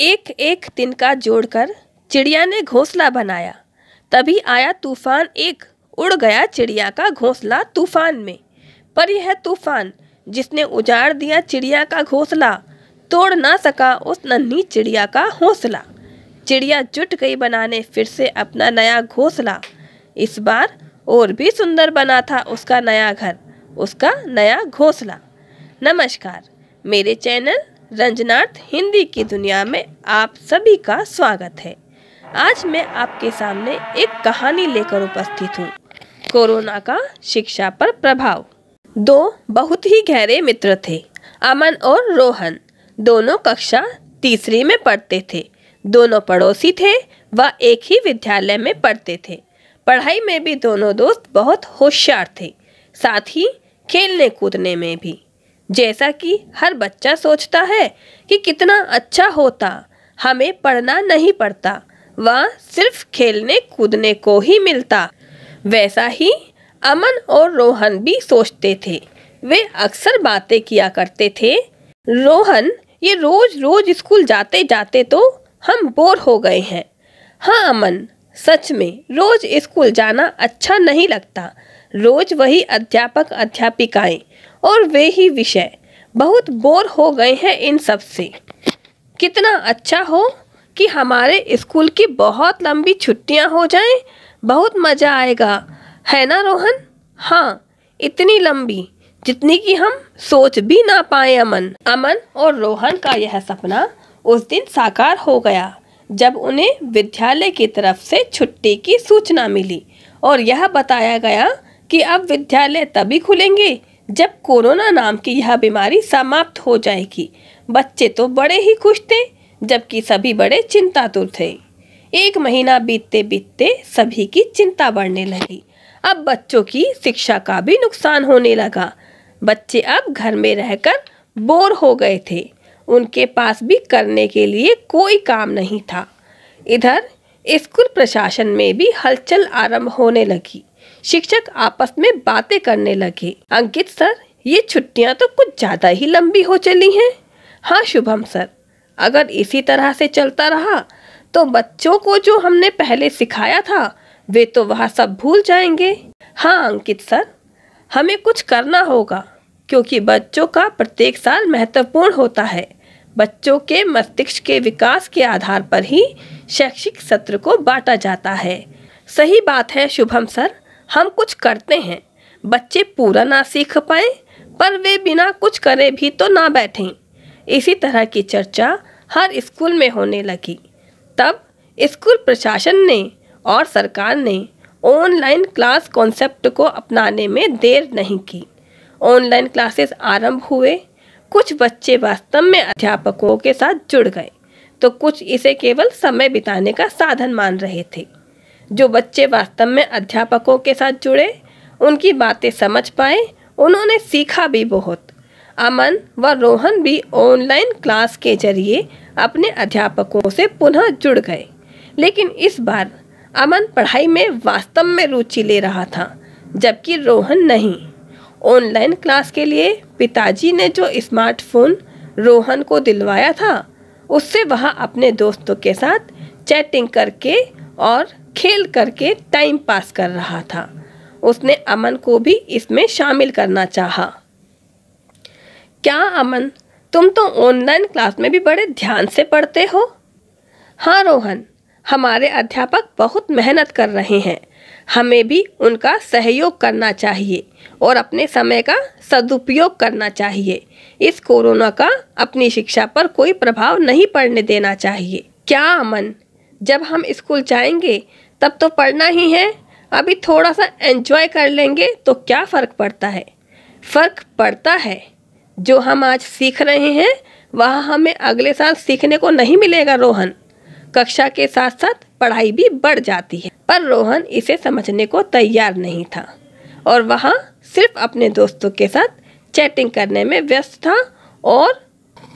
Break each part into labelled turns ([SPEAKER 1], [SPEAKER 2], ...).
[SPEAKER 1] एक एक तिनका जोड़कर चिड़िया ने घोंसला बनाया। तभी आया तूफान एक, उड़ गया चिड़िया का घोंसला तूफान में। पर यह तूफान जिसने उजाड़ दिया चिड़िया का घोंसला, तोड़ ना सका उस नन्ही चिड़िया का हौसला। चिड़िया जुट गई बनाने फिर से अपना नया घोंसला। इस बार और भी सुंदर बना था उसका नया घर, उसका नया घोंसला। नमस्कार, मेरे चैनल रंजनार्थ हिंदी की दुनिया में आप सभी का स्वागत है। आज मैं आपके सामने एक कहानी लेकर उपस्थित हूँ, कोरोना का शिक्षा पर प्रभाव। दो बहुत ही गहरे मित्र थे, अमन और रोहन। दोनों कक्षा तीसरी में पढ़ते थे। दोनों पड़ोसी थे व एक ही विद्यालय में पढ़ते थे। पढ़ाई में भी दोनों दोस्त बहुत होशियार थे, साथ ही खेलने कूदने में भी। जैसा कि हर बच्चा सोचता है कि कितना अच्छा होता हमें पढ़ना नहीं पड़ता, वह सिर्फ खेलने कूदने को ही मिलता, वैसा ही अमन और रोहन भी सोचते थे। वे अक्सर बातें किया करते थे। रोहन, ये रोज रोज स्कूल जाते जाते तो हम बोर हो गए हैं। हाँ अमन, सच में रोज स्कूल जाना अच्छा नहीं लगता। रोज वही अध्यापक अध्यापिकाएं और वे ही विषय, बहुत बोर हो गए हैं इन सब से। कितना अच्छा हो कि हमारे स्कूल की बहुत लंबी छुट्टियां हो जाएं, बहुत मज़ा आएगा, है ना रोहन? हाँ, इतनी लंबी जितनी कि हम सोच भी ना पाए। अमन और रोहन का यह सपना उस दिन साकार हो गया जब उन्हें विद्यालय की तरफ से छुट्टी की सूचना मिली और यह बताया गया कि अब विद्यालय तभी खुलेंगे जब कोरोना नाम की यह बीमारी समाप्त हो जाएगी। बच्चे तो बड़े ही खुश थे, जबकि सभी बड़े चिंतातुर थे। एक महीना बीतते बीतते सभी की चिंता बढ़ने लगी। अब बच्चों की शिक्षा का भी नुकसान होने लगा। बच्चे अब घर में रहकर बोर हो गए थे। उनके पास भी करने के लिए कोई काम नहीं था। इधर स्कूल प्रशासन में भी हलचल आरंभ होने लगी। शिक्षक आपस में बातें करने लगे। अंकित सर, ये छुट्टियां तो कुछ ज़्यादा ही लंबी हो चली हैं। हाँ शुभम सर, अगर इसी तरह से चलता रहा तो बच्चों को जो हमने पहले सिखाया था वे तो वह सब भूल जाएंगे। हाँ अंकित सर, हमें कुछ करना होगा क्योंकि बच्चों का प्रत्येक साल महत्वपूर्ण होता है। बच्चों के मस्तिष्क के विकास के आधार पर ही शैक्षिक सत्र को बांटा जाता है। सही बात है शुभम सर, हम कुछ करते हैं। बच्चे पूरा ना सीख पाए पर वे बिना कुछ करे भी तो ना बैठें। इसी तरह की चर्चा हर स्कूल में होने लगी। तब स्कूल प्रशासन ने और सरकार ने ऑनलाइन क्लास कॉन्सेप्ट को अपनाने में देर नहीं की। ऑनलाइन क्लासेस आरंभ हुए। कुछ बच्चे वास्तव में अध्यापकों के साथ जुड़ गए तो कुछ इसे केवल समय बिताने का साधन मान रहे थे। जो बच्चे वास्तव में अध्यापकों के साथ जुड़े, उनकी बातें समझ पाए, उन्होंने सीखा भी बहुत। अमन व रोहन भी ऑनलाइन क्लास के जरिए अपने अध्यापकों से पुनः जुड़ गए। लेकिन इस बार अमन पढ़ाई में वास्तव में रुचि ले रहा था, जबकि रोहन नहीं। ऑनलाइन क्लास के लिए पिताजी ने जो स्मार्टफोन रोहन को दिलवाया था, उससे वह अपने दोस्तों के साथ चैटिंग करके और खेल करके टाइम पास कर रहा था। उसने अमन को भी इसमें शामिल करना चाहा। क्या अमन, तुम तो ऑनलाइन क्लास में भी बड़े ध्यान से पढ़ते हो? हाँ रोहन, हमारे अध्यापक बहुत मेहनत कर रहे हैं। हमें भी उनका सहयोग करना चाहिए और अपने समय का सदुपयोग करना चाहिए। इस कोरोना का अपनी शिक्षा पर कोई प्रभाव नहीं पड़ने देना चाहिए। क्या अमन, जब हम स्कूल जाएंगे तब तो पढ़ना ही है। अभी थोड़ा सा एंजॉय कर लेंगे तो क्या फ़र्क पड़ता है? फ़र्क पड़ता है। जो हम आज सीख रहे हैं वह हमें अगले साल सीखने को नहीं मिलेगा रोहन। कक्षा के साथ साथ पढ़ाई भी बढ़ जाती है। पर रोहन इसे समझने को तैयार नहीं था और वह सिर्फ अपने दोस्तों के साथ चैटिंग करने में व्यस्त था और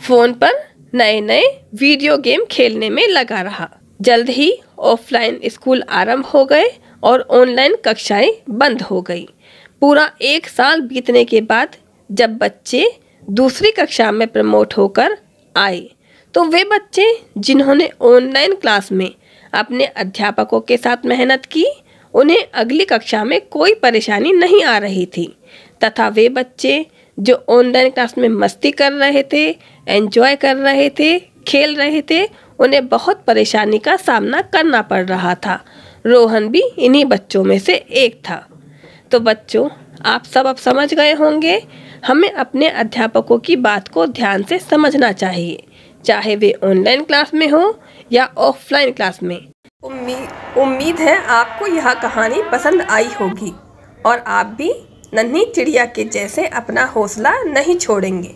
[SPEAKER 1] फ़ोन पर नए नए वीडियो गेम खेलने में लगा रहा। जल्द ही ऑफलाइन स्कूल आरंभ हो गए और ऑनलाइन कक्षाएं बंद हो गई। पूरा एक साल बीतने के बाद जब बच्चे दूसरी कक्षा में प्रमोट होकर आए तो वे बच्चे जिन्होंने ऑनलाइन क्लास में अपने अध्यापकों के साथ मेहनत की, उन्हें अगली कक्षा में कोई परेशानी नहीं आ रही थी, तथा वे बच्चे जो ऑनलाइन क्लास में मस्ती कर रहे थे, एंजॉय कर रहे थे, खेल रहे थे, उन्हें बहुत परेशानी का सामना करना पड़ रहा था। रोहन भी इन्हीं बच्चों में से एक था। तो बच्चों, आप सब अब समझ गए होंगे, हमें अपने अध्यापकों की बात को ध्यान से समझना चाहिए, चाहे वे ऑनलाइन क्लास में हो या ऑफलाइन क्लास में। उम्मीद है आपको यह कहानी पसंद आई होगी और आप भी नन्ही चिड़िया के जैसे अपना हौसला नहीं छोड़ेंगे।